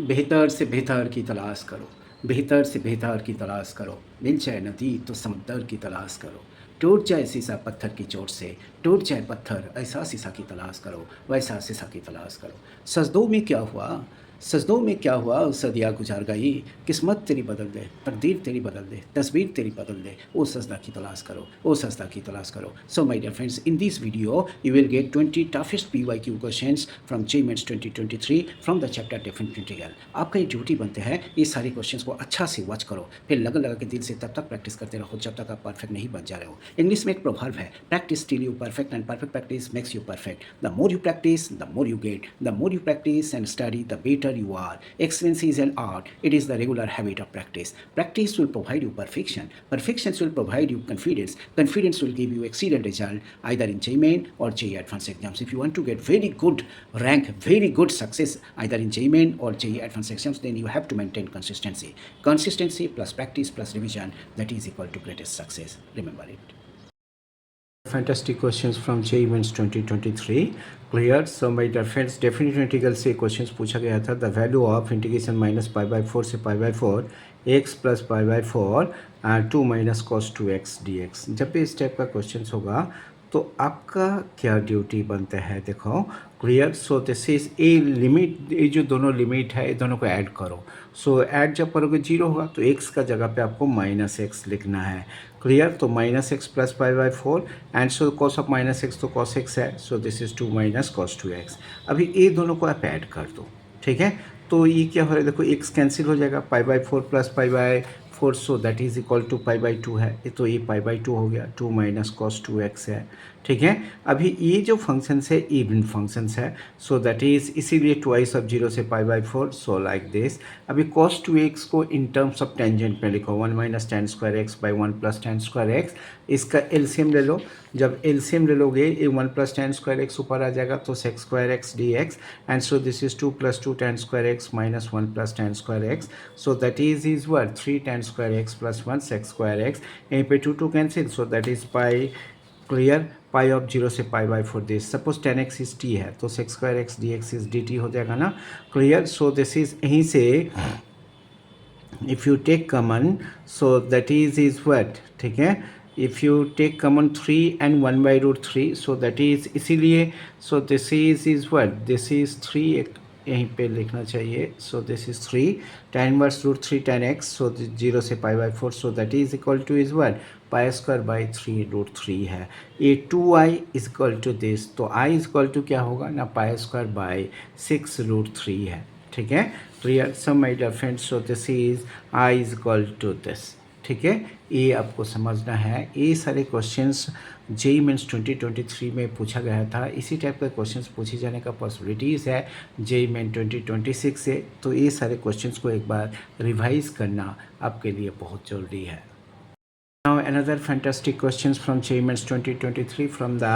बेहतर से बेहतर की तलाश करो, बेहतर से बेहतर की तलाश करो, मिल जाए नदी तो समंदर की तलाश करो, टूट जाए शीशा पत्थर की चोट से, टूट जाए पत्थर ऐसा शीशा की तलाश करो, वैसा शीशा की तलाश करो। सजदों में क्या हुआ, सजदों में क्या हुआ, सदियाँ गुजार गई, किस्मत तेरी बदल दे, तकदीर तेरी बदल दे, तस्वीर तेरी बदल दे, वो सजदा की तलाश करो, वो सजदा की तलाश करो। So my dear friends, in this video you will get 20 toughest PYQ questions from JMATS 2023 from the chapter Definite Integral। आपका ये ड्यूटी बनते हैं ये सारे क्वेश्चंस को अच्छा से वॉच करो, फिर लगा लगा के दिल से तब तक प्रैक्टिस करते रहो जब तक आप परफेक्ट नहीं बन जा रहे हो। इंग्लिश में एक प्रोवर्ब है, practice till you perfect and perfect practice makes you perfect. The more you practice the more you get, the more you practice and study the better you are. Excellence is an art. It is the regular habit of practice. Practice will provide you perfection. Perfection will provide you confidence. Confidence will give you excellent result either in JMain or JEE Advanced exams. If you want to get very good rank, very good success either in JMain or JEE Advanced exams, then you have to maintain consistency. Consistency plus practice plus revision, that is equal to greatest success. Remember it. Fantastic questions from JEE Mains 2023 clear. So my dear friends, definite integral से questions पूछा गया था, the value of integration minus pi by 4 से pi by 4 x plus pi by 4 2 minus cos 2 x d x. जब भी इस type का question होगा तो आपका क्या ड्यूटी बनता है, देखो clear. So this is a limit, ये जो दोनों लिमिट है ये दोनों को ऐड करो। सो ऐड जब करोगे 0 होगा तो एक्स का जगह पे आपको माइनस एक्स लिखना है, क्लियर। तो minus x plus pi by 4 and so cos of minus x तो कॉस एक्स है, सो this is 2 minus cos 2 x. अभी ये दोनों को आप ऐड कर दो, ठीक है। तो ये क्या हो रहा है, देखो एक्स कैंसिल हो जाएगा, pi by 4 plus pi by 4, so that is equal to pi by 2 है, ये तो ये पाई बाई 2 हो गया, 2 माइनस कॉस 2 एक्स है, ठीक है। अभी ये जो फंक्शंस है इवन फंक्शंस है, सो दैट इज इसीलिए ट्वाइस ऑफ 0 से pi by 4, so like this. अभी कॉस 2 एक्स को इन टर्म्स ऑफ टेंजेंट में लिखो, 1 minus ten square x by 1 plus ten square x. इसका एलसीएम ले लो, जब एलसीएम ले लोगे ये 1 प्लस टेन स्क्वायर एक्स ऊपर आ जाएगा तो sex square x d x and so this is 2 plus 2 ten square x minus 1 plus ten square x, so that is word 3 ten square x plus 1 sex square x. यहीं पे 2 cancel, so that is pi, clear. Pi of 0 से pi by 4 this, suppose 10x is T है तो sex square x d x is D T हो जाएगा ना, clear. So this is यहीं से if you take common, so that is what, ठीक है। If you take common 3 and 1 by root 3, so that is इसीलिए, so this is what, this is 3 यहीं पे लिखना चाहिए, so this is 3 tan inverse root 3 tan x, so 0 से pi by 4, so that is equal to is what, pi square by 3 root 3 है। ये 2i is equal to this, तो i is equal to क्या होगा ना, पाई square by 6 root 3 है, ठीक है। Clear. So my dear friends, so this is i is equal to this, ठीक है। ये आपको समझना है। ये सारे क्वेश्चंस जेईई मेंस 2023 में पूछा गया था, इसी टाइप के क्वेश्चंस पूछे जाने का पॉसिबिलिटीज़ है जेईई मेन 2026 से। तो ये सारे क्वेश्चंस को एक बार रिवाइज करना आपके लिए बहुत ज़रूरी है। Now another fantastic questions from JEE Mains 2023 from the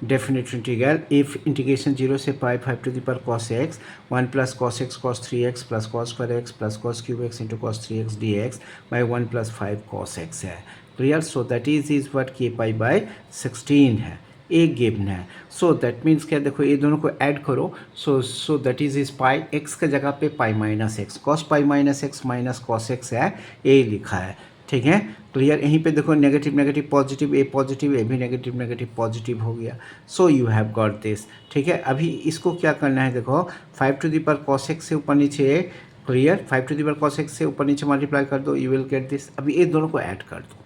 definite integral. If integration 0 से pi 5 to the power cos x 1 plus cos x cos 3x plus cos square x plus cos cube x into cos 3x dx by 1 plus 5 cos x है, clear। So that is what k pi by 16 है, एक given है। So that means क्या, देखो ये दोनों को add करो, so that is pi x का जगह पे पाई minus x, cos pi minus x minus cos x है, ये लिखा है, ठीक है। क्लियर। यहीं पे देखो नेगेटिव नेगेटिव पॉजिटिव, ए भी नेगेटिव नेगेटिव पॉजिटिव हो गया, so you have got this, ठीक है। अभी इसको क्या करना है, देखो 5 to the power cos x से ऊपर नीचे, clear, 5 to the power cos x से ऊपर नीचे मल्टीप्लाई कर दो, यू विल गेट दिस। अभी ये दोनों को ऐड कर दो,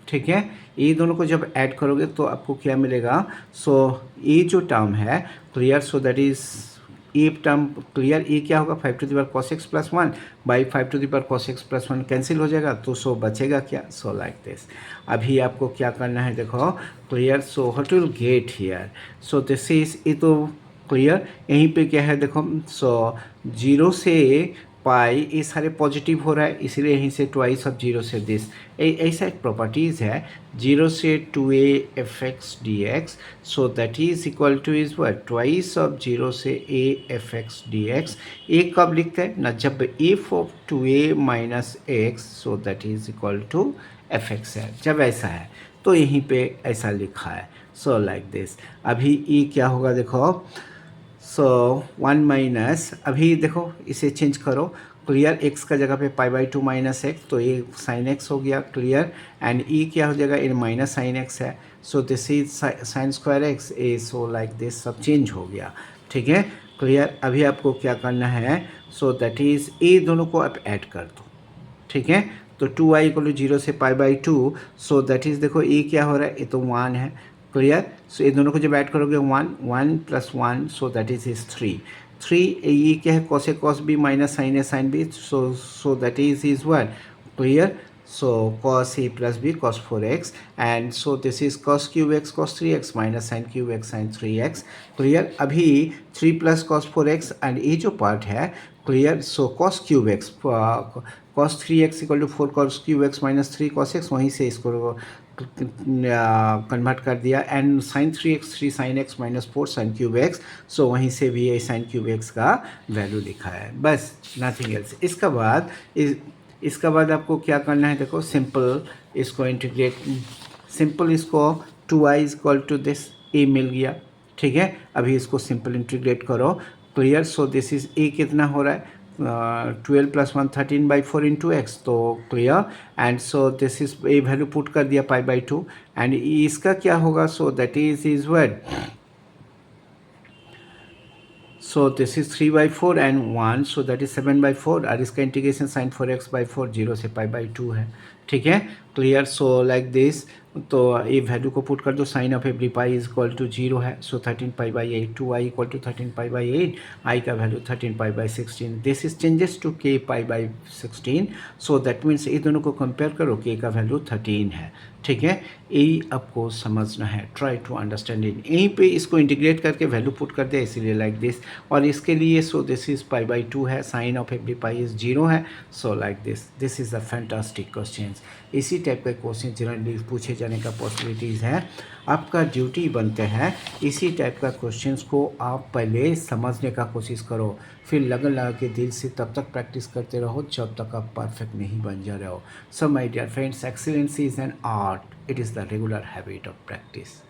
ठीक है। ये दोनों को जब ऐड करोगे तो आपको क्या मिलेगा, सो ये जो टर्म है, क्लियर, सो दैट इज ये टर्म, क्लियर, ये क्या होगा 5 to the power cos x plus 1 by 5 to the power cos x plus 1 cancel हो जाएगा, तो सो बचेगा क्या, सो लाइक दिस। अभी आपको क्या करना है, देखो clear, so what will get here, so this is, ये तो क्लियर, यहीं पे क्या है देखो, सो 0 से पाई ये सारे पॉजिटिव हो रहा है, इसीलिए यहीं से ट्वाइस ऑफ 0 से दिस, ऐसा एक प्रॉपर्टीज़ है 0 से 2a f x d x, so that is equal to is what, twice of 0 से a f x d x. A कब लिखते हैं ना, जब f of 2a minus x, so that is equal to f x है, जब ऐसा है तो यहीं पे ऐसा लिखा है, सो लाइक दिस। अभी ये क्या होगा देखो, सो 1 माइनस, अभी देखो इसे चेंज करो, क्लियर, x का जगह पे π/2 माइनस एक्स, तो ये साइन एक्स हो गया, क्लियर, एंड e क्या हो जाएगा, ये माइनस साइन एक्स है, सो this is sine square x A, so like this सब चेंज हो गया, ठीक है, क्लियर। अभी आपको क्या करना है, सो दैट इज़ ये दोनों को आप ऐड कर दो, ठीक है, तो 2y इक्वल टू 0 से π/2, सो दैट इज़ देखो ये क्या हो रहा है, ये तो 1 है, क्लियर, सो ये दोनों को जब ऐड करोगे 1 प्लस 1, सो दैट इज 3 ये क्या है, cos a cos b minus sine a sine b, so that is 1, clear, so cos a plus b cos 4x, and so this is cos cube x cos 3x minus sin cube x sin 3x, clear. अभी 3 plus cos 4x and ये जो part है, clear, so cos cube x cos 3x equal to 4 cos cube x minus 3 cos x, वहीं से इसको convert कर दिया, and sine 3x 3 sine x minus 4 sine cube x, so वहीं से भी ये साइन क्यूब एक्स का वैल्यू लिखा है, बस नथिंग एल्स। इसका बाद आपको क्या करना है, देखो सिंपल इसको इंटीग्रेट, सिंपल इसको 2y इक्वल टू दिस ए मिल गया, ठीक है, अभी इसको सिंपल इंटीग्रेट करो, क्लियर, सो दिस इज ए कितना हो रहा है, 12 प्लस 1 13/4 इंटू एक्स, तो clear, and so this is A value put कर दिया π/2, एंड इसका क्या होगा, सो that is word, so this is 3/4 and 1, so that is 7/4, और इसका इंटीग्रेशन साइन 4x/4 0 से π/2 है, ठीक है, क्लियर, सो लाइक दिस, तो ये वैल्यू को पुट कर दो, sine of every pi is equal to 0 है, सो 13π/8, 2y इक्वल टू 13π/8, आई का value 13π/16, this is changes to k π/16, so that means ये दोनों को कंपेयर करो, k का वैल्यू 13 है, ठीक है, यही आपको समझना है, ट्राई टू अंडरस्टैंड इट, यहीं पे इसको इंटीग्रेट करके वैल्यू पुट कर दे, इसीलिए लाइक दिस, और इसके लिए सो दिस इज π/2 है, sine of every pi is 0 है, so like this is a fantastic question. इसी टाइप के क्वेश्चन जनरली पूछे जाने का पॉसिबिलिटीज़ है, आपका ड्यूटी बनते हैं इसी टाइप का क्वेश्चंस को आप पहले समझने का कोशिश करो, फिर लगन लगा के दिल से तब तक प्रैक्टिस करते रहो जब तक आप परफेक्ट नहीं बन जा रहे हो। So my dear friends, excellency is an art, it is the regular habit of practice.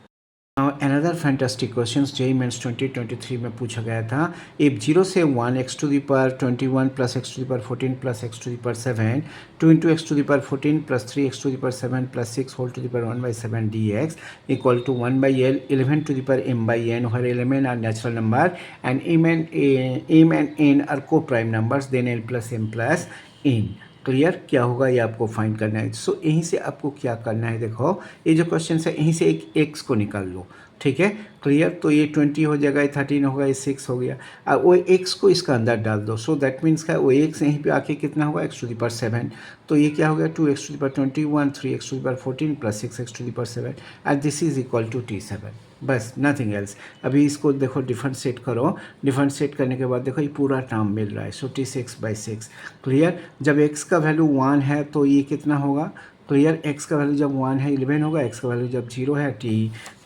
Now another fantastic questions JEE Mains 2023 में पूछा गया था, if 0 से 1 x to the power 21 plus x to the power 14 plus x to the power 7 2 into x to the power 14 plus 3 x to the power 7 plus 6 whole to the power 1/7 dx equal to 1/l 11 to the power m by n, where l m n are natural number and m and n are co-prime numbers, then l plus m plus n, clear, क्या होगा ये आपको find करना है। सो यहीं से आपको क्या करना है, देखो ये जो क्वेश्चन है यहीं से एक एक्स को निकाल लो, ठीक है, क्लियर, तो ये 20 हो जाएगा, ये 13 होगा, ये 6 हो गया, अब वो एक्स को इसका अंदर डाल दो, सो दैट मीन्स का वो एक्स यहीं पे आके कितना होगा, x टू द पावर 7, तो ये क्या हो गया 2x to the power 21 3x to the power 14 plus 6x to the power 7 and this is equal to T7, बस नथिंग एल्स। अभी इसको देखो डिफरेंशिएट करो, डिफरेंशिएट करने के बाद देखो ये पूरा टर्म मिल रहा है, सो T6/6, क्लियर, जब x का वैल्यू 1 है तो ये कितना होगा, क्लियर, x का वैल्यू जब 1 है 11 होगा, x का वैल्यू जब 0 है t,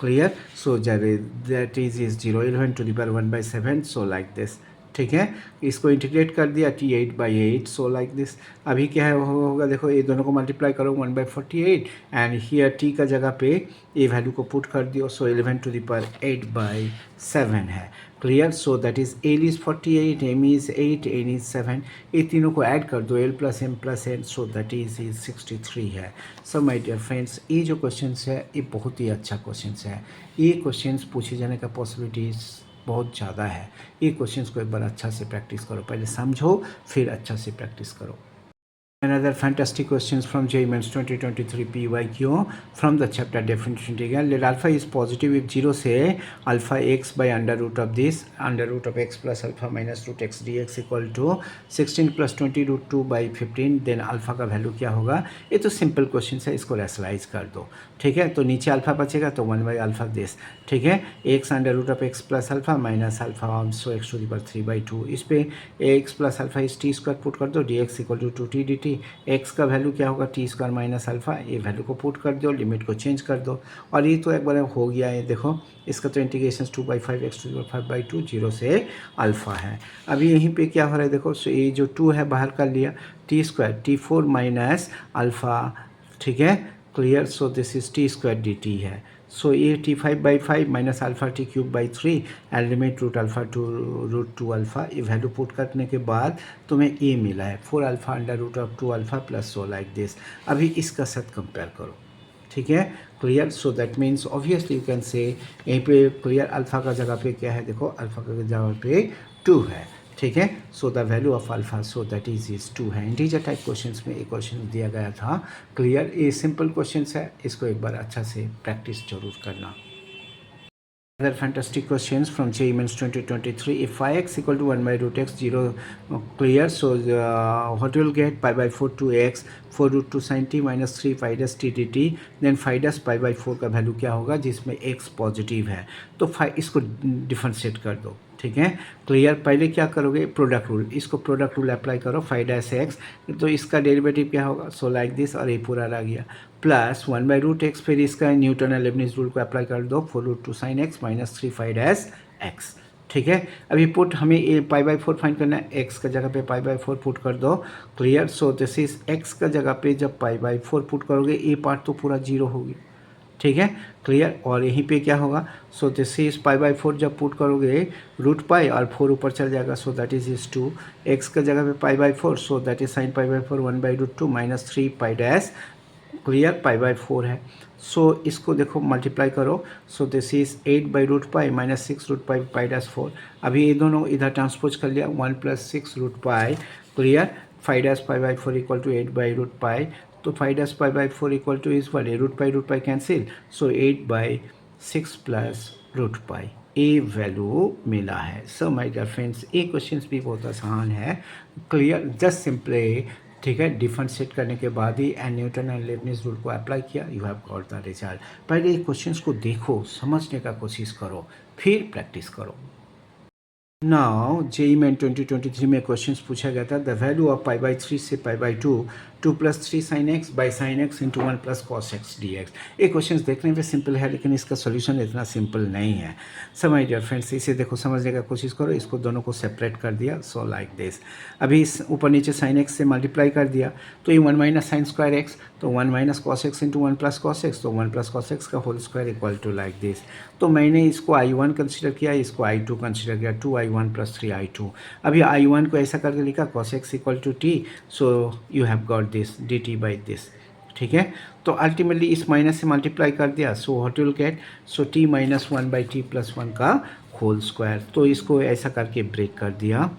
क्लियर, सो जब that is 0 11 to the power 1/7, so like this, ठीक है, इसको इंटीग्रेट कर दिया T8/8, सो लाइक दिस, अभी क्या है होगा, देखो ये दोनों को मल्टीप्लाई करो 1/48 एंड हियर t का जगह पे ये वैल्यू को पुट कर दियो, सो 11 टू द पावर 8/7 है, clear, so that is l is 48 m is 8 n is 7, ये तीनों को ऐड कर दो l plus m plus n, so that is 63 है। सो माय डियर फ्रेंड्स, ये जो क्वेश्चन है ये बहुत ही अच्छा क्वेश्चन है, ये क्वेश्चन पूछे जाने का पॉसिबिलिटीज़ बहुत ज़्यादा है, ये क्वेश्चंस को एक बार अच्छा से प्रैक्टिस करो, पहले समझो फिर अच्छा से प्रैक्टिस करो। Another fantastic questions from JEE Mains 2023 PYQ from the chapter definition integral. Let alpha is positive if 0 से alpha x by under root of this under root of x plus alpha minus root x dx equal to 16 plus 20 root 2 by 15, then alpha का value क्या होगा। ये तो simple question है, इसको rationalise कर दो, ठीक है, तो नीचे अल्फा बचेगा तो 1 बाई अल्फा दिस, ठीक है, x under root of x plus alpha minus alpha so x to the power 3/2, इस पे x प्लस अल्फा इस टी स्क्वायर पुट कर दो, dx equal to 2t dt, x का वैल्यू क्या होगा टी स्क्वायर माइनस अल्फा, ये value को पुट कर दो, लिमिट को चेंज कर दो, और ये तो एक बार हो गया है, देखो इसका तो integration 2/5 x to the power 5/2 0 से अल्फा है। अभी यहीं पे क्या हो रहा है, देखो सो ये जो 2 है बाहर कर लिया, T square T4 minus alpha, ठीक है, clear, so this is T square dt है, So a t5 by 5 minus alpha t cube by 3 and limit root alpha to root 2 alpha. ये वैल्यू पुट करने के बाद तुम्हें a मिला है 4 alpha under root of 2 alpha plus so like this. अभी इसका साथ कंपेयर करो. ठीक है, clear. So that means obviously you can say यहीं पे क्लियर अल्फा का जगह पे क्या है, देखो अल्फा का जगह पे 2 है. ठीक है, so the value of alpha so that is 2 है. इंटीजर टाइप क्वेश्चंस में एक क्वेश्चन दिया गया था. क्लियर, ये सिंपल क्वेश्चंस है, इसको एक बार अच्छा से प्रैक्टिस जरूर करना. Other fantastic questions from JEE Mains 2023. If phi x equal to 1 by root x 0 clear, so what will get pi by 4 to x 4 root 2 sin t minus 3 phi dash t dt. then phi dash pi by 4 का value क्या होगा जिसमें x positive है. तो phi इसको differentiate कर दो. ठीक है, क्लियर. पहले क्या करोगे, प्रोडक्ट रूल, इसको प्रोडक्ट रूल अप्लाई करो. फाइ डैश एक्स, तो इसका डेरिवेटिव क्या होगा, सो लाइक दिस, और ये पूरा रह गया प्लस 1 बाई रूट एक्स. फिर इसका न्यूटन और लेबनिज रूल को अप्लाई कर दो. 4 root 2 sine x minus 3 phi dash x. ठीक है, अभी पुट हमें ए पाई बाई 4 फाइंड करना है. एक्स का जगह पे पाई बाई 4 पुट कर दो. Clear. So this is x का जगह पे जब पाई बाई 4 पुट करोगे ए पार्ट तो पूरा जीरो होगी. ठीक है, क्लियर. और यहीं पे क्या होगा, सो दिस इज पाई बाई 4 जब पुट करोगे रूट पाई और 4 ऊपर चल जाएगा. सो दैट इज 2. एक्स का जगह पे pi by 4, so that is sine pi by 4 1 by root 2 minus 3 pi dash. Clear, pi by 4 है. सो इसको देखो मल्टीप्लाई करो. So this is 8 by root pi minus 6 root pi pi dash 4. अभी ये दोनों इधर ट्रांसपोज कर लिया. 1 plus 6 root pi. Clear, 5 dash pi by 4 equal to 8 by root पाई. तो 5 dash pi by 4 equal to is one, root pi cancel. So 8 by 6 plus root pi. A value मिला है. So my dear friends, ये question भी बहुत आसान है. Clear, just simply ठीक है डिफरेंशिएट करने के बाद ही and Newton and Leibniz rule को अप्लाई किया, you have got the result. पहले क्वेश्चंस को देखो, समझने का कोशिश करो, फिर प्रैक्टिस करो. नाउ JEE Main 2023 में क्वेश्चंस पूछा गया था. The value of pi by 3 से pi by 2 2 plus 3 sine x by sine x into 1 plus cos x d x. ये क्वेश्चंस देखने में सिंपल है लेकिन इसका सोल्यूशन इतना सिंपल नहीं है. सो माय डियर फ्रेंड्स, इसे देखो समझने का कोशिश करो. इसको दोनों को सेपरेट कर दिया. सो लाइक दिस. अभी इस ऊपर नीचे साइन एक्स से मल्टीप्लाई कर दिया तो ये 1 माइनस साइन स्क्वायर एक्स, तो 1 minus cos x into 1 plus cos x, तो 1 प्लस कॉस एक्स का whole square equal to like this. तो मैंने इसको I1 कंसिडर किया, इसको I2 कंसिडर किया. 2I1 plus 3I2. अभी I1 को ऐसा करके लिखा cos x equal to t. So you have got this d t by this. ठीक है, तो अल्टीमेटली इस माइनस से मल्टीप्लाई कर दिया. So what will gate, so T minus 1 by t plus 1 का होल स्क्वायर. तो इसको ऐसा करके ब्रेक कर दिया.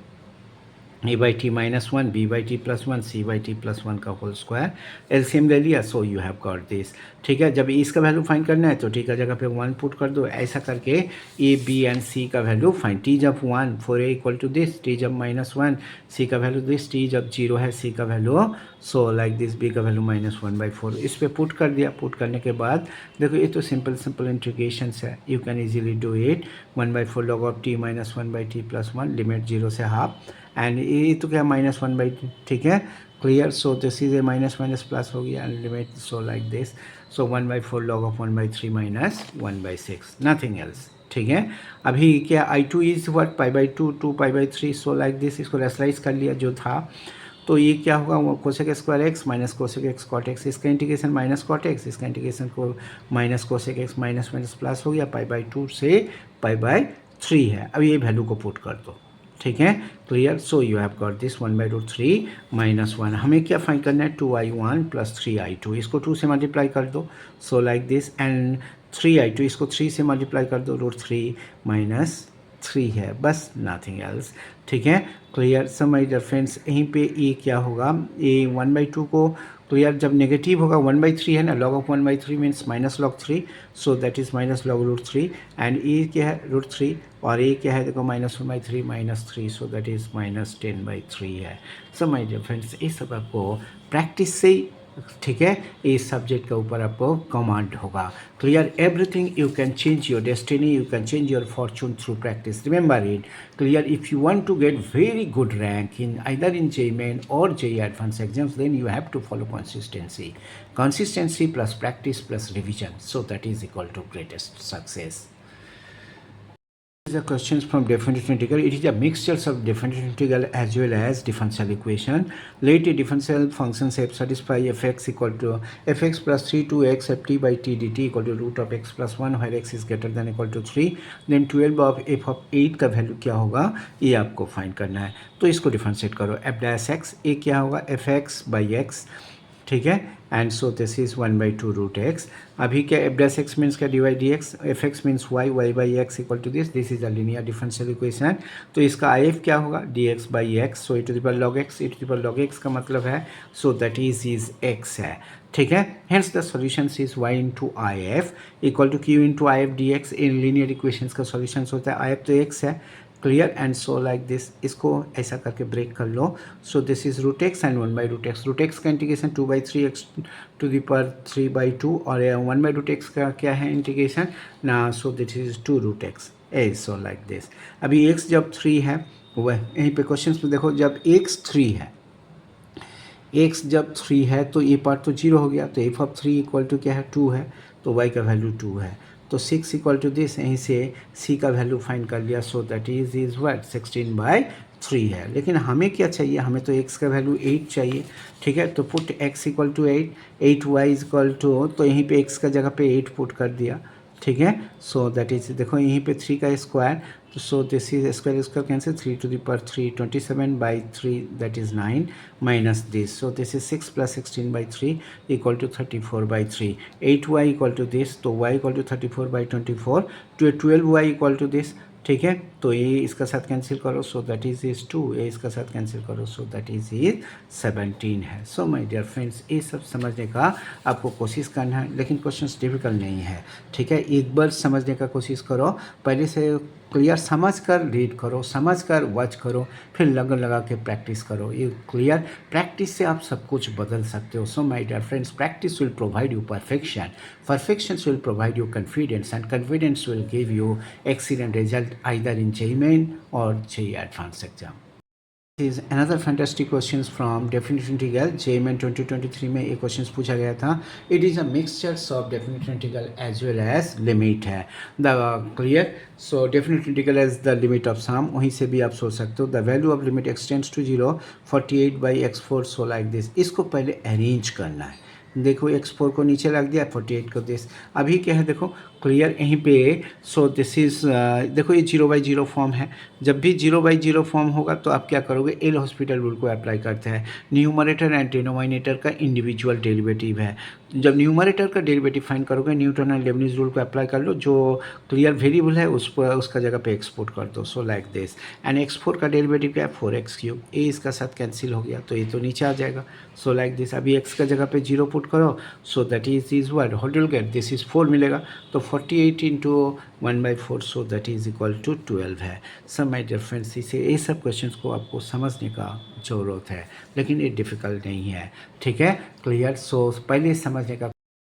A by t minus 1, b by t plus 1, c by t plus 1 का होल स्क्वायर. एलसीएम ले लिया. So you have got this. ठीक है, जब इसका वैल्यू फाइंड करना है तो टी का जगह पे 1 पुट कर दो. ऐसा करके ए बी एंड सी का वैल्यू फाइंड. टी जब 1 four A equal to this, T जब माइनस 1 सी का वैल्यू दिस, टी जब 0 है सी का value so like this, B का वैल्यू माइनस 1 बाई 4. इस पर पुट कर दिया. पुट करने के बाद देखो ये तो सिंपल इंटीग्रेशंस है, you can easily do it. 1 by 4 log of T minus 1 by t plus 1 limit 0 से हाफ एंड ये तो क्या माइनस 1 बाई. ठीक है, clear. So this is a minus minus plus हो गया and limit so like this. So 1 by 4 log of 1 by 3 minus 1 by 6, nothing else. ठीक है, अभी क्या I2 is what, pi by 2 2 pi by 3. So like this, इसको rationalise कर लिया जो था. तो ये क्या होगा, वो cosec square x minus cosec x cot x. इसका इंटीग्रेशन माइनस कॉट एक्स, इसका इंटीग्रेशन को minus cosec x minus minus plus हो गया. पाई बाई 2 से पाई बाई 3 है. अब ये वैल्यू को पुट कर दो. ठीक है, clear. So you have got this 1 by root 3 minus 1. हमें क्या फाइंड करना है, 2I1 प्लस 3I2. इसको 2 से मल्टीप्लाई कर दो. सो लाइक दिस एंड 3I2 इसको 3 से मल्टीप्लाई कर दो. रूट 3 माइनस 3 है, बस नथिंग एल्स. ठीक है, clear. So my dear friends, यहीं पे ये क्या होगा, ये 1 बाई 2 को क्लियर जब नेगेटिव होगा 1 बाई 3 है ना, log of 1 by 3 means minus log 3. So that is minus log root 3 and ये क्या है रूट 3 और ये क्या है देखो minus 1 by 3 minus 3. So that is minus 10 by 3 है. सो माय डियर फ्रेंड्स, ये सब आपको प्रैक्टिस से ठीक है, इस सब्जेक्ट के ऊपर आपको कमांड होगा. Clear, everything you can change your destiny, you can change your fortune through practice. Remember it. Clear, if you want to get very good rank in either in JEE Main or JEE Advanced exams, then you have to follow consistency plus practice plus revision, so that is equal to greatest success. The questions from differential integral. It is a mixture of differential integral as well as differential equation. Let a differential function f satisfy fx equal to fx plus 3 2x ft by t dt equal to root of x plus 1 where x is greater than equal to 3. Then 12 of f of 8 का value क्या होगा ये आपको find करना है. तो इसको differentiate करो. f डैश x ये क्या होगा fx by x, ठीक है. And so this is 1/2 root x. अभी क्या एफ डैश एक्स मीन्स क्या d y d x, f x means y, y by x equal to this is a linear differential equation. तो इसका I F क्या होगा d x by x. So e to the power log x, e to the power log x का मतलब है so that is x है, ठीक है. Hence the solution is y into I F equal to q into I F d x. इन linear equations का solution होता है आई एफ तो एक्स है, clear. And so like this, इसको ऐसा करके ब्रेक कर लो. So this is root x and 1/√x. Root x का integration 2/3x to the power 3/2 और 1/√x का क्या है इंटीग्रेशन ना. So this is 2√x A. So like this. अभी x जब 3 है वह यहीं पे क्वेश्चन में देखो, जब x 3 है, x जब 3 है तो ये पार्ट तो 0 हो गया. तो एफ ऑफ 3 इक्वल टू क्या है 2 है, तो y का वैल्यू 2 है. तो 6 इक्वल टू दिस, यहीं से c का वैल्यू फाइंड कर लिया. सो दैट इज व्हाट 16/3 है. लेकिन हमें क्या चाहिए, हमें तो x का वैल्यू 8 चाहिए, ठीक है. तो put x equal to 8, 8y equal to, तो यहीं पे x का जगह पे 8 पुट कर दिया, ठीक है. सो दैट इज, देखो यहीं पे 3 का स्क्वायर, तो so this is square square cancel, 3 to the power 3 27/3 that is 9 minus this. So this is 6 plus 16/3 equal to 34/3. 8y equal to this, तो y equal to 34/24 to 12y equal to this, ठीक है. तो ये इसका साथ cancel करो, so that is 2. ये इसका साथ कैंसिल करो, सो दैट इज 17 है. सो माय डियर फ्रेंड्स, ये सब समझने का आपको कोशिश करना है, लेकिन क्वेश्चंस डिफिकल्ट नहीं है, ठीक है. एक बार समझने का कोशिश करो, पहले से क्लियर समझ कर रीड करो, समझ कर वॉच करो, फिर लगन लगा के प्रैक्टिस करो. ये क्लियर प्रैक्टिस से आप सब कुछ बदल सकते हो. So my dear friends, practice will provide you perfection, perfection will provide you confidence and confidence will give you excellent result either in JEE Main or JEE Advanced exam. This is another fantastic questions from definite integral. JEE Main 2023 में एक question पूछा गया था. It is a mixture of definite integral as well as limit है. The clear. So definite integral as the limit of sum, वहीं से भी आप सोच सकते हो. The value of limit x tends to 0 48/x4. So like this. इसको पहले अरेंज करना है. देखो x4 को नीचे रख दिया, 48 को दिस. अभी क्या है देखो क्लियर यहीं पे. सो दिस इज, देखो ये 0/0 फॉर्म है. जब भी 0/0 फॉर्म होगा तो आप क्या करोगे, एल हॉस्पिटल रूल को अप्लाई करते हैं. न्यूमरेटर एंड डिनोमिनेटर का इंडिविजुअल डेरिवेटिव है. जब न्यूमरेटर का डेरिवेटिव फाइंड करोगे, न्यूटन एंड लेबनिज रूल को अप्लाई कर लो. जो क्लियर वेरिएबल है उस पर उसका जगह पे एक्सपोर्ट कर दो. सो लाइक दिस. एंड x4 का डेरिवेटिव क्या है 4x3. ए इसका साथ कैंसिल हो गया, तो ये तो नीचे आ जाएगा. So like this. अभी x का जगह पे 0 पुट करो, so that is what what will get, this is 4 मिलेगा. तो 48 into 1/4, so that is equal to 12 है. सब माय डियर फ्रेंड्स, इसे ये सब क्वेश्चंस को आपको समझने का ज़रूरत है, लेकिन ये डिफ़िकल्ट नहीं है, ठीक है. क्लियर. सो पहले समझने का.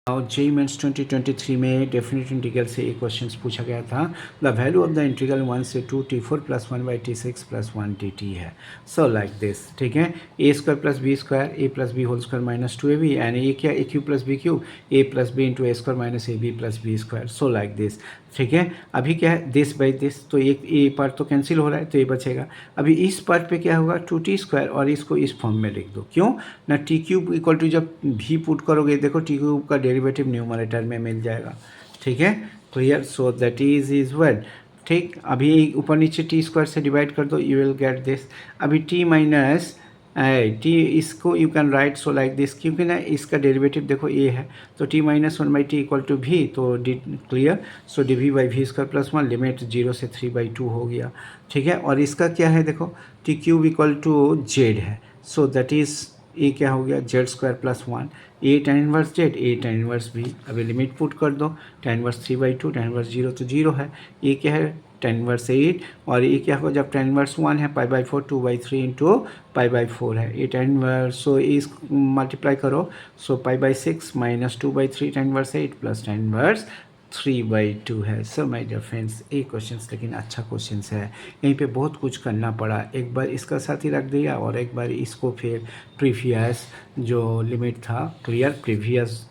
और JEE Mains 2023 में डेफिनेट इंटीग्रल से एक क्वेश्चन पूछा गया था. The value of the integral 1 से 2 t4 plus 1/t6 plus 1 dt है. सो लाइक दिस, ठीक है. A square plus b square, a plus b whole square minus 2ab and ये क्या a cube plus b cube, a plus b into a square minus a b plus b square. So like this, ठीक है. अभी क्या है this by this, तो एक ए part तो कैंसिल हो रहा है, तो ये बचेगा. अभी इस पार्ट पे क्या होगा 2t स्क्वायर, और इसको इस फॉर्म में लिख दो. क्यों ना, टी क्यूब इक्वल टू जब भी पुट करोगे, देखो टी क्यूब का डेरिवेटिव न्यूमरेटर में मिल जाएगा, ठीक है. Clear. So that is word, ठीक. अभी ऊपर नीचे टी स्क्वायर से डिवाइड कर दो, यू विल गेट दिस. अभी टी माइनस टी, इसको you can right so like this, क्योंकि ना इसका डेरिवेटिव देखो ए है, तो T minus 1/t equal to भी, तो d clear. So d v by v square plus 1, limit 0 से 3/2 हो गया, ठीक है. और इसका क्या है देखो, t cube equal to z है. सो दैट इज़ ए क्या हो गया z square plus 1, a tan inverse z, a tan inverse b. अभी लिमिट पुट कर दो, tan इनवर्स 3/2, tan इनवर्स 0 तो 0 है. ये क्या है tan इनवर्स 8, और ये क्या होगा जब tan इनवर्स 1 है π/4 2/3 इंटू π/4 है. ये tan इनवर्स, सो इस मल्टीप्लाई करो, so π/6 minus 2/3 tan inverse 8 plus tan inverse 3/2 है. सो माय डियर फ्रेंड्स, ये क्वेश्चंस लेकिन अच्छा क्वेश्चंस है. यहीं पे बहुत कुछ करना पड़ा. एक बार इसका साथ ही रख दिया, और एक बार इसको फिर प्रीवियस जो लिमिट था क्लियर, प्रीवियस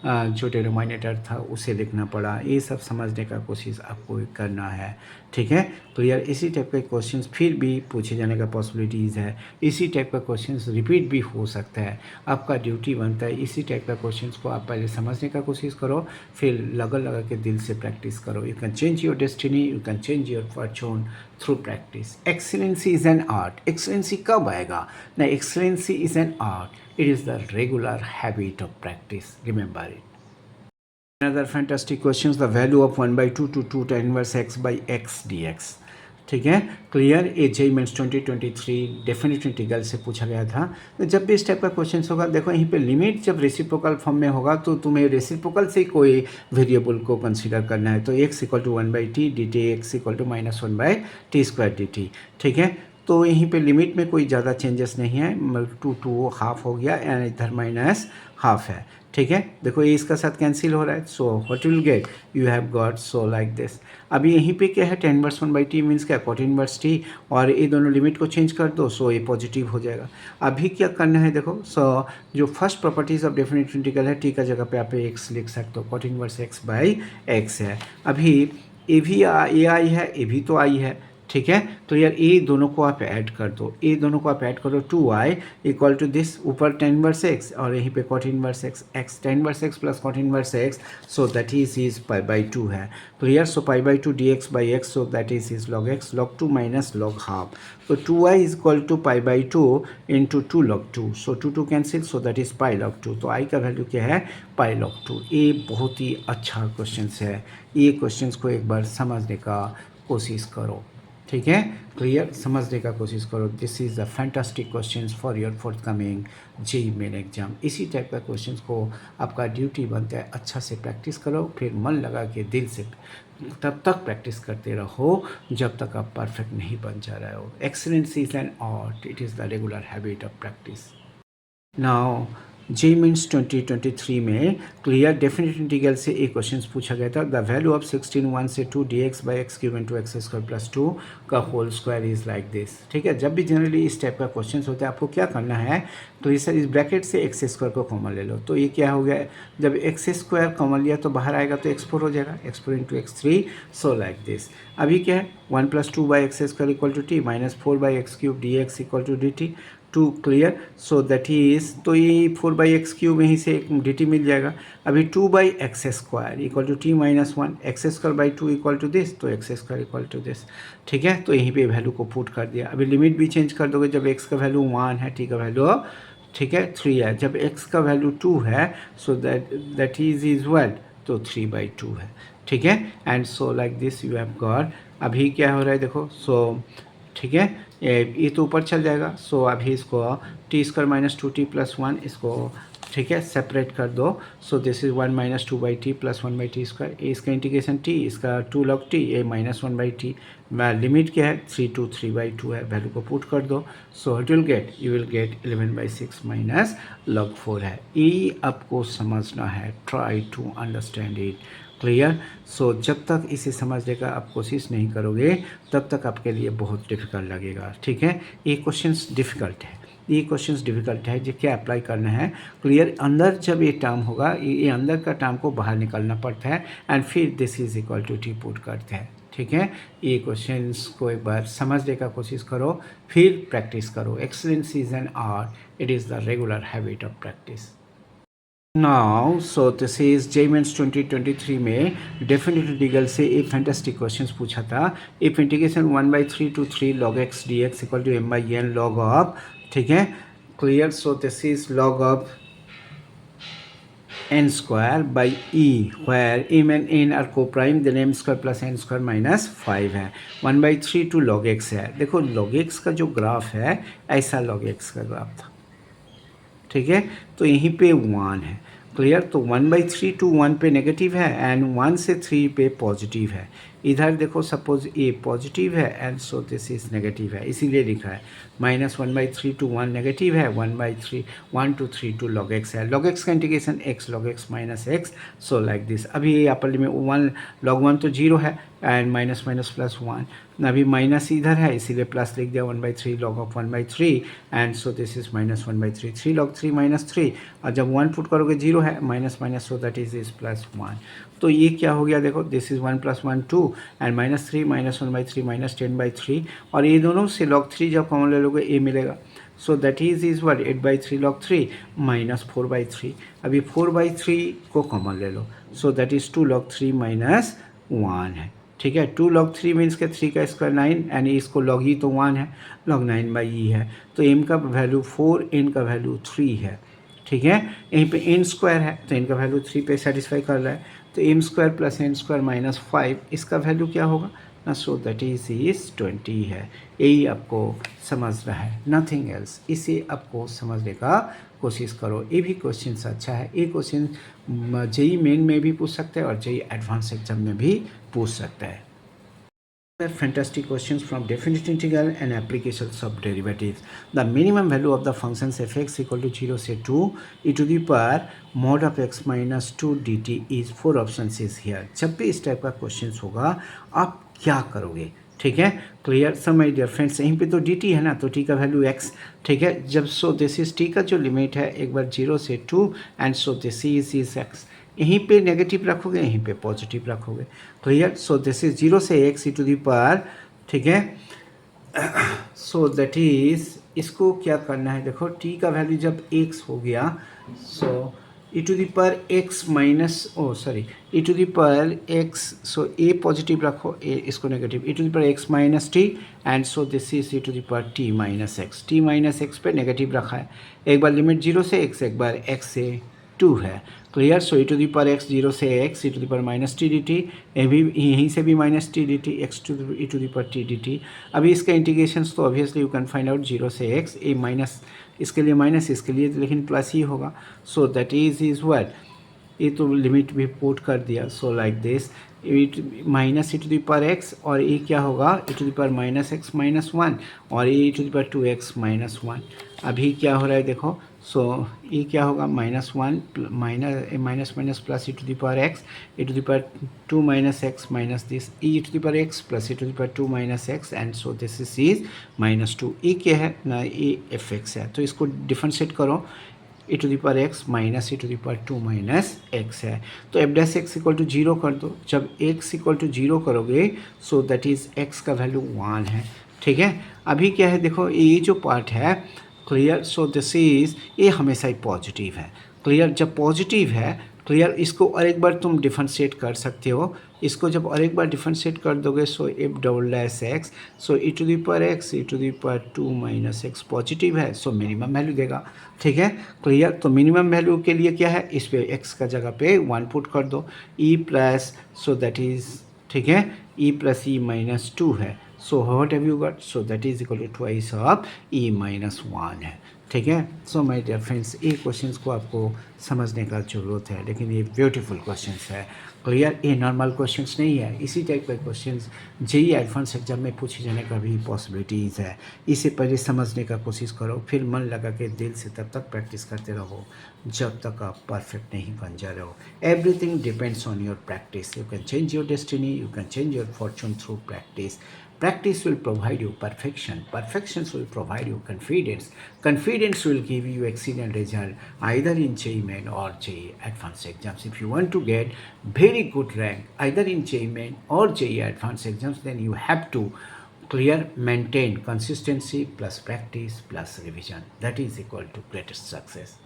जो डिनोमिनेटर था उसे लिखना पड़ा। ये सब समझने का कोशिश आपको करना है, ठीक है। क्लियर। इसी टाइप के क्वेश्चंस फिर भी पूछे जाने का पॉसिबिलिटीज़ है। इसी टाइप का क्वेश्चंस रिपीट भी हो सकता है। आपका ड्यूटी बनता है इसी टाइप का क्वेश्चंस को आप पहले समझने का कोशिश करो, फिर लगा लगा के दिल से प्रैक्टिस करो। You can change your destiny, you can change your fortune through practice. Excellency is an art. Excellency कब आएगा ना, excellency is an art, it is the regular habit of practice, remember it. Another fantastic questions, the value of 1 by 2 to 2 tan inverse x by x dx, ठीक है। Clear. ए JEE mains 2023 definite integral से पूछा गया था। तो जब भी इस टाइप का क्वेश्चन होगा, देखो यहीं पे लिमिट जब रेसिप्रोकल फॉर्म में होगा तो तुम्हें रेसिप्रोकल से कोई वेरिएबल को कंसीडर करना है। तो x equal to 1 by t d t, x equal to -1 by t square d t, ठीक है। तो यहीं पे लिमिट में कोई ज़्यादा चेंजेस नहीं है, 2 हाफ हो गया एंड इधर माइनस हाफ है, ठीक है। देखो ये इसका साथ कैंसिल हो रहा है, so what will get, you have got so like this. अभी यहीं पे क्या है, tan inverse 1 by T means क्या, cot इनवर्स टी, और ये दोनों लिमिट को चेंज कर दो, सो ये पॉजिटिव हो जाएगा। अभी क्या करना है, देखो सो जो first properties of definite integral है, टी का जगह पे आप एक्स लिख सकते हो, cot inverse x by x है। अभी ए भी ए आई है, ए भी तो आई है, ठीक है। तो यार ये दोनों को आप ऐड कर दो, ये दोनों को आप ऐड करो, 2i इक्वल टू दिस, ऊपर tan इनवर्स एक्स और यहीं पे cot inverse x, x tan inverse x plus cot inverse x, so that is pi by 2 है। Clear. So pi by 2 d x by x, so that is log x, log 2 minus log half. तो 2i is equal to pi by 2 into 2 log 2, so 2 cancel, so that is pi log 2। तो i का value क्या है, pi log 2। ये बहुत ही अच्छा question है, ये क्वेश्चन को एक बार समझने का कोशिश करो, ठीक है। क्लियर। समझने का कोशिश करो। This is the fantastic questions for your fourth coming JEE main exam. इसी टाइप का क्वेश्चंस को आपका ड्यूटी बनता है अच्छा से प्रैक्टिस करो, फिर मन लगा के दिल से तब तक प्रैक्टिस करते रहो जब तक आप परफेक्ट नहीं बन जा रहे हो। Excellence is an art, it is the regular habit of practice. Now JEE means 2023 में क्लियर डेफिनेट इंटीग्रल से एक क्वेश्चन पूछा गया था, द वैल्यू ऑफ 16 1 से 2 d x by x cube into x square plus 2 का whole square is like this, ठीक है। जब भी जनरली इस टाइप का क्वेश्चन होता है, आपको क्या करना है, तो ये सर इस ब्रैकेट से एक्स स्क्वायर को कॉमन ले लो। तो ये क्या हो गया, जब एक्स स्क्वायर कॉमन लिया तो बाहर आएगा तो x4 हो जाएगा, x4 into x3, so like this. अभी क्या है, 1 plus 2 by x square equal to t minus 4 by x cube d x equal to d t, 2 clear. So that is, तो ये 4 बाई एक्स क्यूब यहीं से एक डी टी मिल जाएगा। अभी 2 by x square equal to t minus 1, x square by 2 equal to this, तो x square equal to this, ठीक है। तो यहीं पे वैल्यू को पुट कर दिया। अभी लिमिट भी चेंज कर दोगे, जब एक्स का वैल्यू 1 है, टी का वैल्यू, ठीक है, 3 है। जब x का वैल्यू 2 है, सो दैट इज वेल, तो 3 बाई 2 है, ठीक है। And so like this you have got. अभी क्या हो रहा है, देखो, सो ठीक है, ये तो ऊपर चल जाएगा। सो अभी इसको T square minus 2t plus 1, इसको ठीक है सेपरेट कर दो। सो this is 1 minus 2 by t plus 1 by t square, इसका इंटीग्रेशन t, इसका 2 लॉग टी, ये माइनस 1 बाई टी। लिमिट क्या है, 3 to 3 बाई 2 है, वैल्यू को पुट कर दो। So it will get, you will get 11 by 6 minus log 4 है। ये आपको समझना है, try to understand it, clear. So जब तक इसे समझने का आप कोशिश नहीं करोगे तब तक आपके लिए बहुत डिफ़िकल्ट लगेगा, ठीक है। ये क्वेश्चंस डिफ़िकल्ट है, ये क्वेश्चंस डिफ़िकल्ट है, जो क्या अप्लाई करना है, क्लियर। अंदर जब ये टर्म होगा, ये अंदर का टर्म को बाहर निकालना पड़ता है एंड फिर this is equal to t put करते हैं, ठीक है। ये क्वेश्चंस को एक बार समझने का कोशिश करो, फिर प्रैक्टिस करो। Excellence is an art, it is the regular habit of practice. Now so this is JEE mains 2023 में डेफिनेट इंटीग्रल से एक फैंटास्टिक क्वेश्चन पूछा था। If integration 1/3 to 3 log x dx equal to m by n log of, ठीक है, clear. So this is log of n square by e, where m and n are co-prime, then m square plus n square minus 5 है। 1/3 to log x है। देखो log x का जो graph है, ऐसा log x का graph था, ठीक है। तो यहीं पे 1 है, क्लियर। तो 1/3 to 1 पे नेगेटिव है एंड 1 से 3 पे पॉजिटिव है। इधर देखो सपोज ए पॉजिटिव है and so this is negative है, इसीलिए लिखा है -1/3 टू 1 नेगेटिव है, 1/3 1 to 3 टू log x है। log x का integration x log x minus x, so like this. अभी ये अपर लिमिट 1 log 1 तो 0 है एंड माइनस माइनस प्लस 1, अभी माइनस इधर है इसीलिए प्लस लिख दिया 1/3 log of 1/3 and so this is -1/3 3 log 3 -3, और जब 1 पुट करोगे 0 है minus minus, so that is +1। तो ये क्या हो गया देखो, दिस इज 1 + 1 2 एंड -3 -1/3 -10/3, और ये दोनों से log 3 जब कॉमन ले लोगे ए मिलेगा, सो दैट इज व्हाट 8/3 log 3 -4/3। अभी 4/3 को कॉमन ले लो, सो दैट इज 2 log 3 -1 है, ठीक है। 2 log 3 मीन्स के 3 का स्क्वायर 9 एंड इसको log ई तो 1 है, log 9/e है, तो m का वैल्यू 4, n का वैल्यू 3 है, ठीक है। यहीं पे n स्क्वायर है तो n का वैल्यू 3 पे सेटिस्फाई कर रहा है, तो m² + n² - 5 इसका वैल्यू क्या होगा ना, सो दैट इज 20 है। यही आपको समझ रहा है, नथिंग एल्स। इसे आपको समझने का कोशिश करो। ये भी क्वेश्चन अच्छा है, ये क्वेश्चन जेई मेन में भी पूछ सकते हैं और जेई एडवांस एग्जाम में भी पूछ सकता है। Fantastic questions from definite integral and applications of derivatives. The minimum value of the functions f(x) = 0 से 2 e⁻mod of x minus 2 dt is 4 options is here. जब भी इस टाइप का क्वेश्चन होगा आप क्या करोगे, ठीक है। Clear. So my dear friends, यहीं पे तो dt है ना, तो t का वैल्यू x, ठीक है। जब सो दिस इज t का जो लिमिट है एक बार 0 से 2 and so this is x, यहीं पे नेगेटिव रखोगे यहीं पे पॉजिटिव रखोगे, क्लियर। सो दिस इज 0 से x e⁻, ठीक है। सो दैट इज, इसको क्या करना है देखो, t का वैल्यू जब x हो गया, सो e⁻x minus e⁻x, so a positive रखो, a इसको negative, e⁻x minus t and so this is e⁻t minus x, t minus x पे नेगेटिव रखा है, एक बार लिमिट 0 से x, एक बार x से 2 है, क्लियर। सो e⁻x 0 से x e⁻t dt, यहीं से भी -t dt x to e⁻t dt। अभी इसका इंटीग्रेशंस तो obviously you can find out 0 से x, ए माइनस इसके लिए माइनस, इसके लिए लेकिन प्लस ही होगा, सो दैट इज व्हाट, ये तो लिमिट भी पुट कर दिया, सो लाइक दिस -e⁻x, और ये क्या होगा e⁻x माइनस 1 और ये e⁻2x माइनस 1। अभी क्या हो रहा है देखो, सो ये क्या होगा -1 minus plus e⁻2 minus x minus this e⁻x plus e⁻2 minus x and so this is -2। ये क्या है ना, ये f(x) है, तो इसको डिफरेंशिएट करो, e⁻x minus e⁻2 minus x है, तो f'(x) = 0 कर दो। जब x = 0 करोगे सो दैट इज x का वैल्यू 1 है, ठीक है। अभी क्या है देखो, ये जो पार्ट है, क्लियर। सो दिस इज, ये हमेशा ही पॉजिटिव है, क्लियर। जब पॉजिटिव है, क्लियर, इसको और एक बार तुम डिफरेंशिएट कर सकते हो, इसको जब और एक बार डिफरेंशिएट कर दोगे सो f'(x), सो e⁻x e⁻2 minus x positive है, सो मिनिमम वैल्यू देगा, ठीक है, क्लियर। तो मिनिमम वैल्यू के लिए क्या है, इस पे x का जगह पे 1 पुट कर दो, e plus, so that is, ठीक है, e प्लस e माइनस 2 है, so what have you got, so that is equal to twice of e minus 1 है, ठीक है। सो माय डियर फ्रेंड्स, ये क्वेश्चंस को आपको समझने का ज़रूरत है, लेकिन ये ब्यूटीफुल क्वेश्चंस है, क्लियर। ये नॉर्मल क्वेश्चंस नहीं है, इसी टाइप के क्वेश्चंस जेईई एडवांस एग्जाम में पूछे जाने का भी पॉसिबिलिटीज़ है। इसे पहले समझने का कोशिश करो, फिर मन लगा के दिल से तब तक प्रैक्टिस करते रहो जब तक आप परफेक्ट नहीं बन जा रहे हो। Everything depends on your practice. You can change your destiny, you can change your fortune through practice. Practice will provide you perfection. Perfection will provide you confidence. Confidence will give you excellent result either in JEE Main or JEE Advanced exams. If you want to get very good rank either in JEE Main or JEE Advanced exams, then you have to maintain consistency plus practice plus revision. That is equal to greatest success.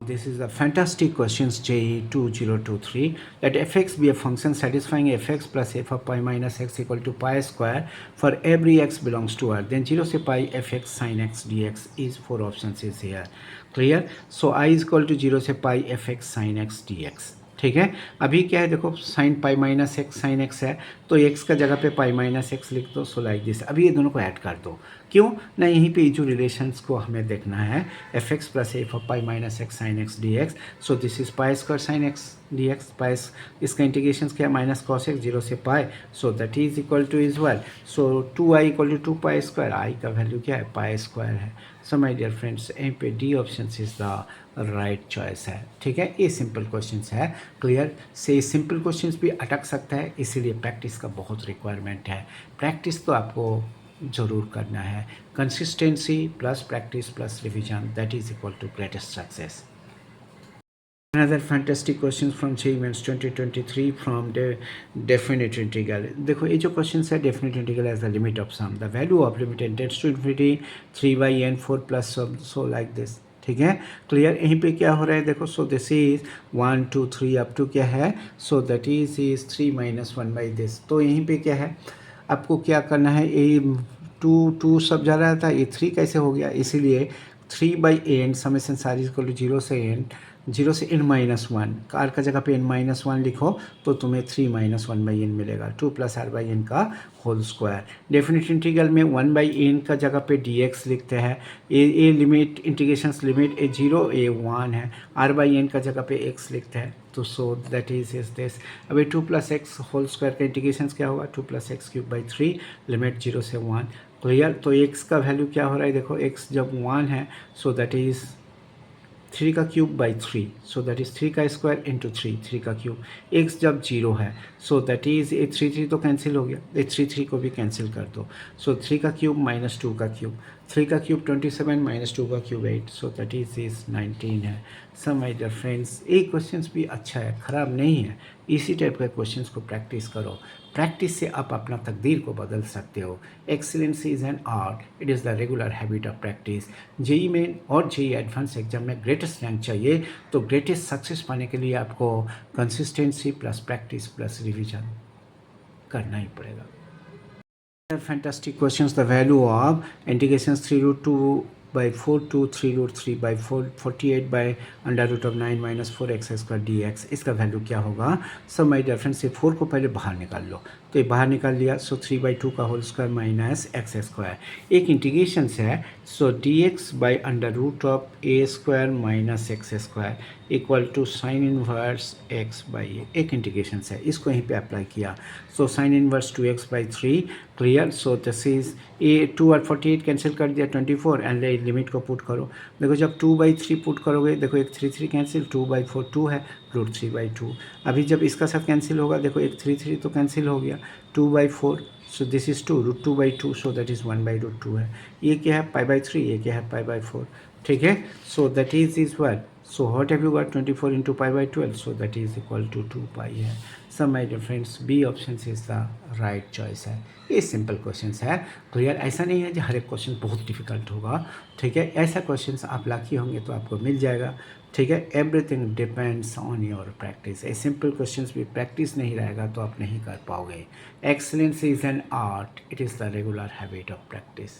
This is a fantastic questions JEE 2023, that f(x) be a function satisfying f(x) plus f of pi minus x equal to pi square for every x belongs to R. Then 0 से pi f(x) sin x dx is 4 options is here, clear. So I is equal to 0 से pi f(x) sin x dx, ठीक है। अभी क्या है देखो, sine pi minus x sine x है, तो एक्स का जगह पे पाई माइनस एक्स लिख दो, सो लाइक दिस। अभी ये दोनों को ऐड कर दो, क्यों ना, यहीं पे जो रिलेशंस को हमें देखना है, f x plus f of pi minus x sine x d x, so this is pi square sine x d x, pi, इसका इंटीग्रेशन क्या है, माइनस कॉस एक्स जीरो से pi, so that is equal to is well, so 2i equal to 2 pi square, I का value क्या है, pi square है। So my dear friends, यहीं पे D option is the right choice है, ठीक है। ये सिंपल क्वेश्चंस है, क्लियर। से सिंपल क्वेश्चंस भी अटक सकता है, इसीलिए प्रैक्टिस का बहुत रिक्वायरमेंट है। प्रैक्टिस तो आपको ज़रूर करना है, consistency plus practice plus revision, that is equal to greatest success. Another fantastic questions from JEE Mains 2023 from the definite integral. देखो ये जो क्वेश्चन है, definite integral as the limit of sum, the value of limit tends to infinity 3/n4 plus sum, so like this, ठीक है, clear. यहीं पे क्या हो रहा है देखो, so this is 1 2 3 up to क्या है, so that is 3 minus 1 by this. तो यहीं पे क्या है, आपको क्या करना है, ये 2 सब जा रहा था, ये 3 कैसे हो गया, इसीलिए 3/n समेशन सारी इक्वल टू 0 से n माइनस वन, आर का जगह पे n माइनस वन लिखो तो तुम्हें 3 माइनस 1/n मिलेगा, 2 प्लस r/n का होल स्क्वायर। डेफिनेट इंटीग्रल में 1/n का जगह पे dx लिखते हैं, a limit integrations limit A 0 a 1 है, r/n का जगह पे x लिखते हैं, तो सो दैट इज दिस। अभी 2 प्लस एक्स होल स्क्वायर का इंटीग्रेशंस क्या होगा, 2 plus x cube by 3, limit 0 से 1, क्लियर। तो x का वैल्यू क्या हो रहा है देखो, x जब 1 है, सो दैट इज़ 3 का cube by 3, so that is 3 का स्क्वायर इंटू 3 का क्यूब। x जब 0 है, सो दैट इज़ ये 3 तो कैंसिल हो गया, ये 3 को भी कैंसिल कर दो, सो 3 का क्यूब माइनस 2 का क्यूब, 3 का क्यूब 27 माइनस 2 का क्यूब 8, सो दैट इज 19 है। सो माय डियर फ्रेंड्स, ये क्वेश्चंस भी अच्छा है, ख़राब नहीं है। इसी टाइप के क्वेश्चंस को प्रैक्टिस करो, प्रैक्टिस से आप अपना तकदीर को बदल सकते हो। Excellency is an art, it is the regular habit of practice. JEE main और जेई एडवांस एग्जाम में ग्रेटेस्ट रैंक चाहिए, तो ग्रेटेस्ट सक्सेस पाने के लिए आपको consistency plus practice plus revision करना ही पड़ेगा। Fantastic questions. The value of integrations 3 root 2 by 4 to 3 root 3 by 4 48 by under root of 9 minus 4x square d x, इसका वैल्यू क्या होगा। सब माई डिफरेंस से 4 को पहले बाहर निकाल लो, तो ये बाहर निकाल लिया, सो 3/2 का whole square minus x square. एक इंटीग्रेशन से है, so d x by under root of a square minus x square equal to sine inverse x by a, एक इंटीग्रेशन है, इसको यहीं पे अप्लाई किया, so sine inverse 2x/3, clear. So this is a 2 और 48 cancel कर दिया 24, and limit को पुट करो, देखो जब 2/3 पुट करोगे, देखो एक 3 कैंसिल, 2/4 2 है, रूट 3/2। अभी जब इसका साथ कैंसिल होगा, देखो एक 3 तो कैंसिल हो गया, 2/4, so this is 2 root 2/2, so that is 1/√2 है। ये क्या है π/3, ये क्या है π/4, ठीक है। So that is well, so what have you got 24 into π/12, so that is equal to 2π है। So my dear friends, b option is the right choice है। ये सिंपल क्वेश्चन है, क्लियर। ऐसा नहीं है कि हर एक क्वेश्चन बहुत डिफिकल्ट होगा, ठीक है। ऐसा क्वेश्चन आप लाकी होंगे तो आपको मिल जाएगा, ठीक है। Everything depends on your practice. A simple question भी प्रैक्टिस नहीं रहेगा तो आप नहीं कर पाओगे। Excellence is an art, it is the regular habit of practice.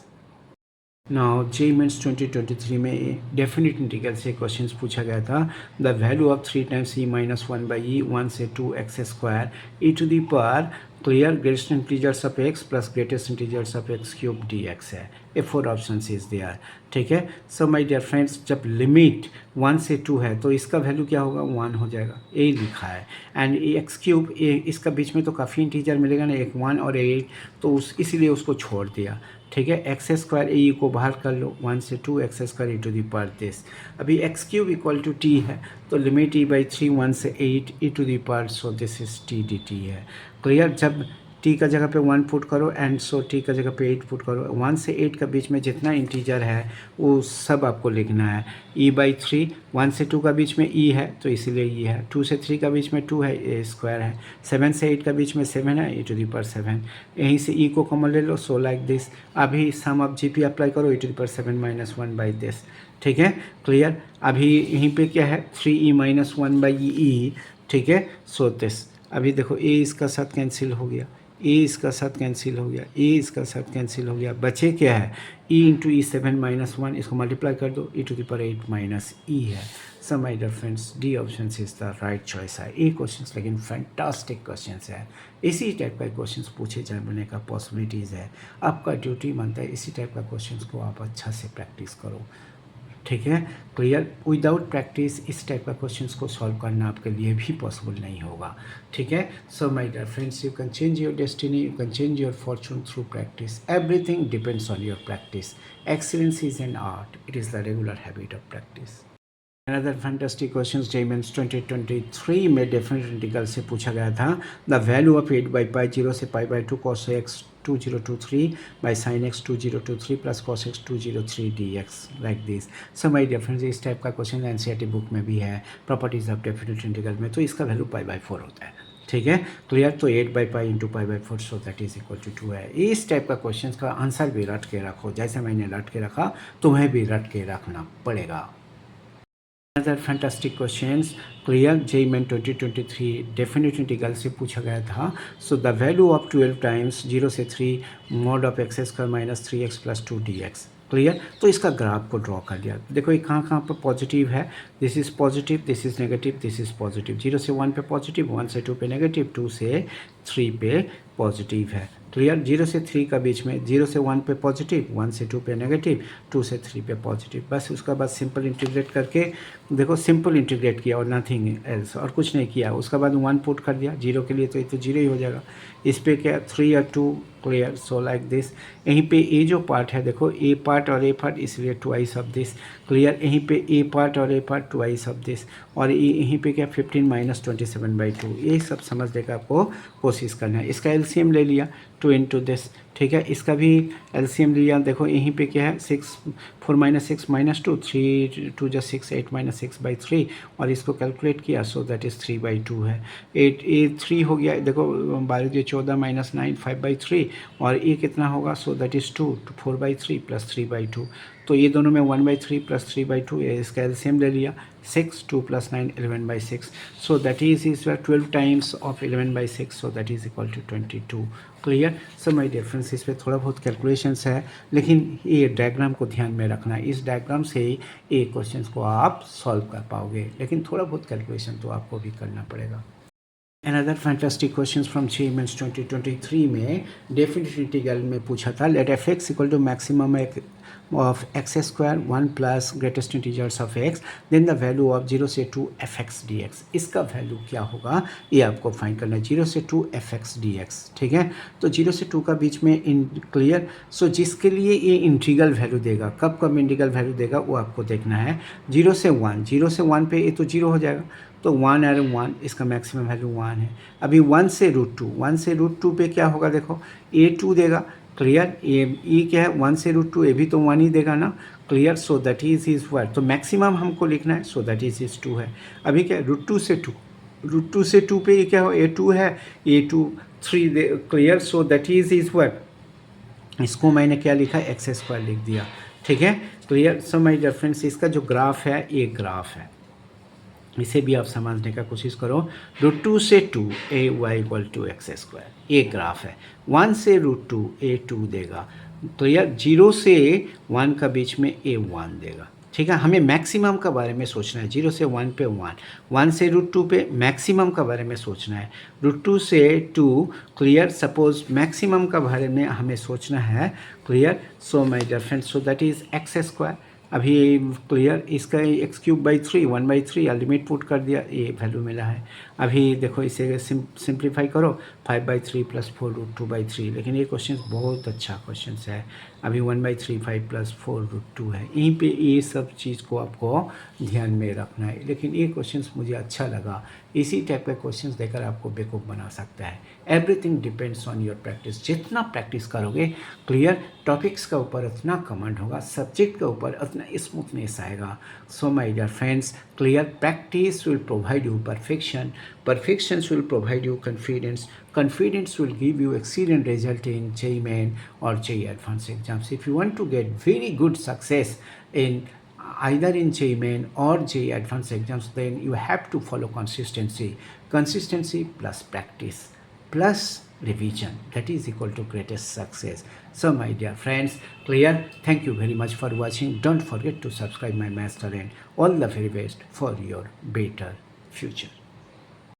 Now JEE mains 2023 में डेफिनेट इंटीग्रल से क्वेश्चंस पूछा गया था। The value of 3 times e minus 1/e 1 से 2x square e to the power, clear, greatest integers of x plus greatest integers of x cube dx है। ये 4 option is there, ठीक है। So my dear friends, जब limit 1 से 2 है तो इसका वैल्यू क्या होगा, 1 हो जाएगा, यही लिखा है। एंड एक्स क्यूब, इसका बीच में तो काफ़ी इंटीजर मिलेगा ना, एक 1 और 8, तो इसीलिए उसको छोड़ दिया, ठीक है। एक्स स्क्वायर ए को बाहर कर लो, 1 से 2 x square e to the power this. अभी x cube equal to t है, तो लिमिट e/3 1 से 8 e to the power, so this is t d t है, क्लियर। जब टी का जगह पे 1 पुट करो, एंड सो टी का जगह पे 8 पुट करो, 1 से 8 का बीच में जितना इंटीजर है वो सब आपको लिखना है। e/3, 1 से 2 का बीच में e है तो इसीलिए e है, 2 से 3 का बीच में 2 है, ए स्क्वायर है, 7 से 8 का बीच में 7 है, e टू दी पावर 7, यहीं से e को कॉमन ले लो, सो लाइक दिस। अभी sum of G P apply करो, e to the power 7 minus 1 by this, ठीक है, क्लियर। अभी यहीं पे क्या है, 3e माइनस 1/e, ठीक है। सो दिस, अभी देखो a इसका साथ कैंसिल हो गया, ए इसका साथ कैंसिल हो गया, ए इसका साथ कैंसिल हो गया, बचे क्या है e इंटू ई 7 माइनस 1, इसको मल्टीप्लाई कर दो e to the power 8 minus e है। So my dear friends d option is the right choice है। ये क्वेश्चन लेकिन फैंटास्टिक क्वेश्चन है, इसी टाइप का क्वेश्चन पूछे जाने का पॉसिबिलिटीज़ है। आपका ड्यूटी बनता है इसी टाइप का क्वेश्चन को आप अच्छा से प्रैक्टिस करो, ठीक है। क्लियर, विदाउट प्रैक्टिस इस टाइप का क्वेश्चंस को सॉल्व करना आपके लिए भी पॉसिबल नहीं होगा, ठीक है। So my dear friends, you can change your destiny, you can change your fortune through practice. Everything depends on your practice. Excellence is an art, it is the regular habit of practice. Another fantastic question JEE Mains 2023 में definite integral से पूछा गया था। The value of 8/π 0 से π/2 cos x 2023 by sin x 2023 plus cos x 203 dx like this. So my dear friends, इस type का question NCERT book में भी है, प्रॉपर्टीज ऑफ डेफिनेट इंटीग्रल में, तो इसका वैल्यू π/4 होता है, ठीक है। क्लियर, तो 8/π into π/4 so that is equal to 2 है। इस टाइप का क्वेश्चन का आंसर भी रट के रखो, जैसे मैंने रट के रखा तुम्हें भी रट के रखना पड़ेगा। Another fantastic questions, clear, JEE main 2023 definite integral से पूछा गया था। So the value of 12 times 0 से 3 mod of x square minus 3x plus 2 dx। Clear, तो इसका ग्राफ को ड्रॉ कर लिया। देखो ये कहाँ कहाँ पर पॉजिटिव है, this is positive, this is negative, this is positive. 0 से 1 पे पॉजिटिव, 1 से 2 पे नेगेटिव, 2 से 3 पे पॉजिटिव है। क्लियर, 0 से 3 का बीच में 0 से 1 पे पॉजिटिव, 1 से 2 पे नेगेटिव, 2 से 3 पे पॉजिटिव। बस उसका बाद सिंपल इंटीग्रेट करके देखो, सिंपल इंटीग्रेट किया और नथिंग एल्स, और कुछ नहीं किया। उसका बाद 1 पुट कर दिया 0 के लिए, तो ये तो 0 ही हो जाएगा। इस पे क्या 3 और 2, क्लियर, सो लाइक दिस। यहीं पे ए जो पार्ट है देखो, ए पार्ट और ए पार्ट, इसलिए ट्वाइस ऑफ दिस। क्लियर, यहीं पे ए पार्ट और ए पार्ट ट्वाइस ऑफ दिस, और यहीं पे क्या 15 माइनस 27/2। ये सब समझने का आपको कोशिश करना है। इसका एलसीएम ले लिया 2 इंटू दिस, ठीक है। इसका भी एलसीएम लिया, देखो यहीं पे क्या है 6 4 माइनस 6 माइनस 2, 3 2 जा 6 8 माइनस 6/3, और इसको कैलकुलेट किया, सो दैट इज़ 3/2 है। 8 ए 3 हो गया, देखो 12 14 माइनस 9 5/3, और ये कितना होगा, सो दैट इज़ 2 4/3 प्लस 3/2। तो ये दोनों में 1/3 प्लस 3/2, इसका एलसीएम ले लिया 6 2 plus 9 11/6, so that is 12 times of 11/6, so that is equal to 22। Clear, so my dear friends, इस पर थोड़ा बहुत कैलकुलेशंस है, लेकिन ये डायग्राम को ध्यान में रखना है। इस डायग्राम से ये क्वेश्चंस को आप सॉल्व कर पाओगे, लेकिन थोड़ा बहुत कैलकुलेशन तो आपको भी करना पड़ेगा। Another fantastic questions from JEE mains 2023 में डेफिनेट इंटीग्रल में पूछा था। Let f x equal to maximum of x square 1 plus greatest integers of x, then the value of 0 से 2 एफ एक्स डी एक्स। इसका वैल्यू क्या होगा ये आपको फाइंड करना है, 0 से 2 एफ एक्स डी एक्स, ठीक है। तो 0 से 2 का बीच में इन क्लियर, सो जिसके लिए ये इंटीग्रल वैल्यू देगा, कब कब इंटीग्रल वैल्यू देगा वो आपको देखना है। 0 से 1 पे ये तो 0 हो जाएगा, तो 1 और 1, इसका मैक्सिमम वैल्यू 1 है। अभी 1 से √2 पे क्या होगा, देखो ए 2 देगा। क्लियर, ये क्या है 1 से √2, ये भी तो 1 ही देगा ना। Clear, so that is word, तो मैक्सिमम हमको लिखना है, सो दैट इज 2 है। अभी क्या √2 से 2 पे ये क्या हो, A2 है, A2 3 they. Clear, so that is word, इसको मैंने क्या लिखा, एक्स स्क्वायर लिख दिया, ठीक है। Clear, so my dear friends, इसका जो ग्राफ है ये ग्राफ है, इसे भी आप समझने का कोशिश करो। √2 से 2 AY equal to x square, ये ग्राफ है। 1 से √2 A2 देगा। क्लियर, 0 से 1 का बीच में A1 देगा, ठीक है। हमें मैक्सिमम का बारे में सोचना है। 0 से 1 पे 1 से √2 पे मैक्सिमम का बारे में सोचना है। √2 से 2, क्लियर, सपोज मैक्सिमम का बारे में हमें सोचना है। Clear, so my dear friends, so that is x square. अभी क्लियर, इसका x³ 1/3 अल्टीमेट पुट कर दिया, ये वैल्यू मिला है। अभी देखो इसे सिंप्लीफाई करो, 5/3 प्लस 4 √2/3, लेकिन ये क्वेश्चन बहुत अच्छा क्वेश्चन है। अभी 1/3 5 प्लस 4 √2 है। यहीं पे ये सब चीज़ को आपको ध्यान में रखना है, लेकिन ये क्वेश्चन मुझे अच्छा लगा। इसी टाइप के क्वेश्चंस देकर आपको बेवकूफ़ बना सकता है। Everything depends on your practice. जितना प्रैक्टिस करोगे, क्लियर, टॉपिक्स के ऊपर उतना कमांड होगा, सब्जेक्ट के ऊपर उतना स्मूथनेस आएगा। So my dear friends, clear, practice will provide you perfection, perfections will provide you confidence will give you excellent result in JEE Main or JEE Advanced exams. If you want to get very good success in either in JEE Main or JEE Advanced exams, then you have to follow consistency plus practice. plus revision, that is equal to greatest success. So my dear friends, clear? Thank you very much for watching. Don't forget to subscribe my master, and all the very best for your better future.